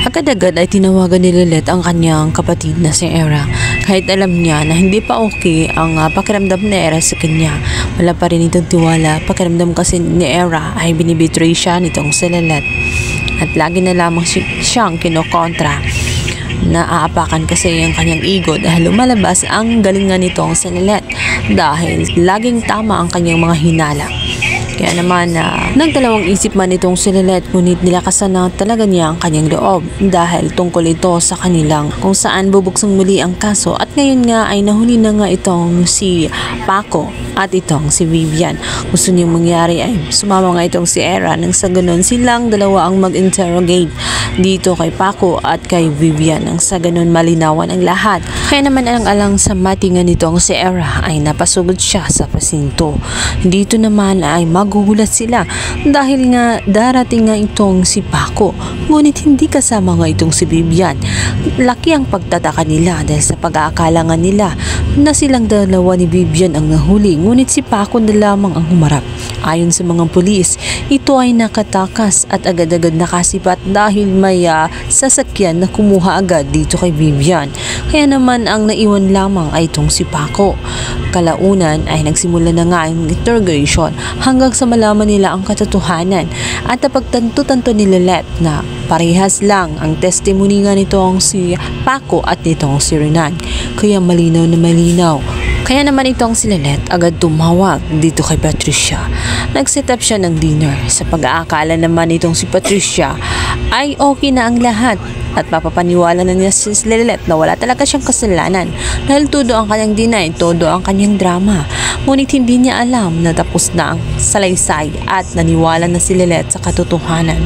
Agad-agad ay tinawagan ni Lilith ang kanyang kapatid na si Era. Kahit alam niya na hindi pa okay ang pakiramdam ni Era sa kanya, wala pa rin itong tiwala. Pakiramdam kasi ni Era ay binibetray siya nitong si Lilith. At lagi na lamang siyang kinokontra. Naaapakan kasi ang kanyang ego dahil lumalabas ang galingan nitong si Lilith dahil laging tama ang kanyang mga hinala. Kaya naman nagdalawang isip man itong si Lilith, ngunit nilakasan na talaga niya ang kanyang loob dahil tungkol ito sa kanilang kung saan bubuksong muli ang kaso. At ngayon nga ay nahuli na nga itong si Paco at itong si Vivian. Gusto niyang mangyari ay sumama nga itong si Era nang sa ganun silang dalawa ang mag-interrogate dito kay Paco at kay Vivian nang sa ganun malinawan ang lahat. Kaya naman alang-alang sa matingan nitong si Era ay napasugod siya sa pasinto. Dito naman ay magugulat sila dahil nga darating nga itong si Paco, ngunit hindi kasama nga itong si Vivian. Laki ang pagtataka nila dahil sa pag-aakala nga nila na silang dalawa ni Vivian ang nahuli, ngunit si Paco na lamang ang humarap. Ayon sa mga pulis, ito ay nakatakas at agad-agad nakasipat dahil may sasakyan na kumuha agad dito kay Vivian. Kaya naman ang naiwan lamang ay itong si Paco. Kalaunan ay nagsimula na nga ang interrogation hanggang sa malaman nila ang katotohanan at napagtanto-tanto ni Lilith na parehas lang ang testimony nga nitong si Paco at nitong si Renan. Kaya malinaw na malinaw. Kaya naman itong si Lilith agad tumawag dito kay Patricia. Nag-set up siya ng dinner. Sa pag-aakala naman itong si Patricia ay okay na ang lahat at mapapaniwala na niya si Lilith na wala talaga siyang kasalanan dahil todo ang kanyang deny, todo ang kanyang drama. Ngunit hindi niya alam na tapos na ang salaysay at naniwala na si Lilith sa katotohanan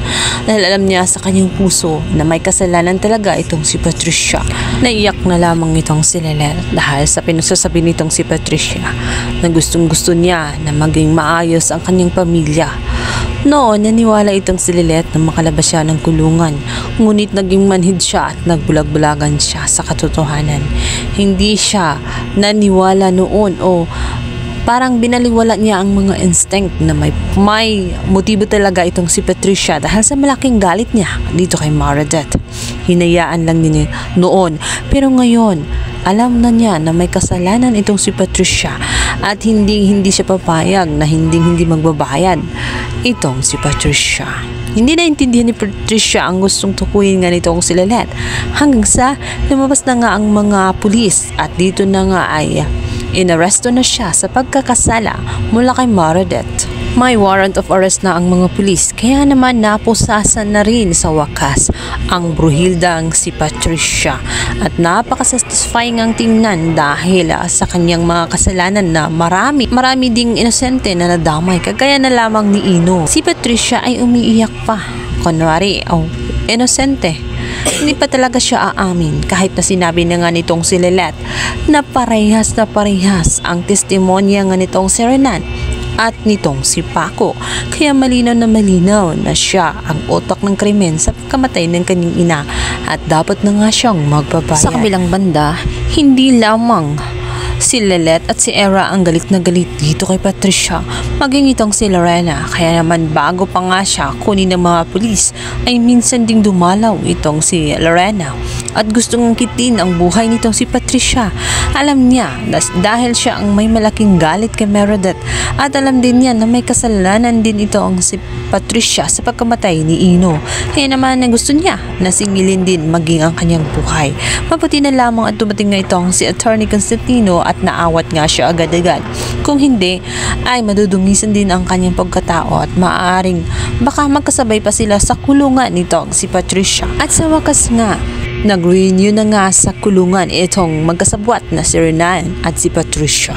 dahil alam niya sa kanyang puso na may kasalanan talaga itong si Patricia. Naiyak na lamang itong si Lilith dahil sa pinagsasabi nitong si Patricia na gustong-gusto niya na maging maayos ang kanyang pamilya. Noon, naniwala itong si Lilith na makalabas siya ng kulungan, ngunit naging manhid siya at nagbulag-bulagan siya sa katotohanan. Hindi siya naniwala noon o parang binaliwala niya ang mga instinct na may motibo talaga itong si Patricia dahil sa malaking galit niya dito kay Meredith. Hinayaan lang niya noon, pero ngayon alam na niya na may kasalanan itong si Patricia at hindi siya papayag na hindi magbabayad itong si Patricia. Hindi naintindihan ni Patricia ang gustong tukuyin nga nitong si Lilith hanggang sa lumabas na nga ang mga pulis at dito na nga ay inaresto na siya sa pagkakasala mula kay Meredith. May warrant of arrest na ang mga pulis kaya naman napusasan na rin sa wakas ang bruhildang si Patricia at napakasatisfying ang tingnan dahil sa kanyang mga kasalanan na marami ding inosente na nadamay kagaya na lamang ni Ino. Si Patricia ay umiiyak pa, kunwari inosente. Hindi pa talaga siya aamin kahit na sinabi na nga nitong si Lilith na parehas ang testimonya nga nitong si Renan at nitong si Paco. Kaya malinaw na siya ang utak ng krimen sa pagkamatay ng kanyang ina at dapat na nga siyang magbabayad. Sa kabilang banda, hindi lamang si Lilith at si Era ang galit na galit dito kay Patricia, maging itong si Lorena. Kaya naman bago pa nga siya kunin ng mga pulis ay minsan ding dumalaw itong si Lorena at gustong angkitin ang buhay nitong si Patricia. Alam niya na dahil siya ang may malaking galit kay Meredith at alam din niya na may kasalanan din ito ang si Patricia sa pagkamatay ni Ino. Kaya naman na gusto niya na singilin din maging ang kanyang buhay. Mabuti na lamang at dumating nga itong si Attorney Constantino at naawat nga siya agad-agad. Kung hindi ay madudungisan din ang kanyang pagkatao at maaaring baka magkasabay pa sila sa kulungan nitong si Patricia. At sa wakas nga nag-renew na nga sa kulungan itong magkasabwat na si Renan at si Patricia.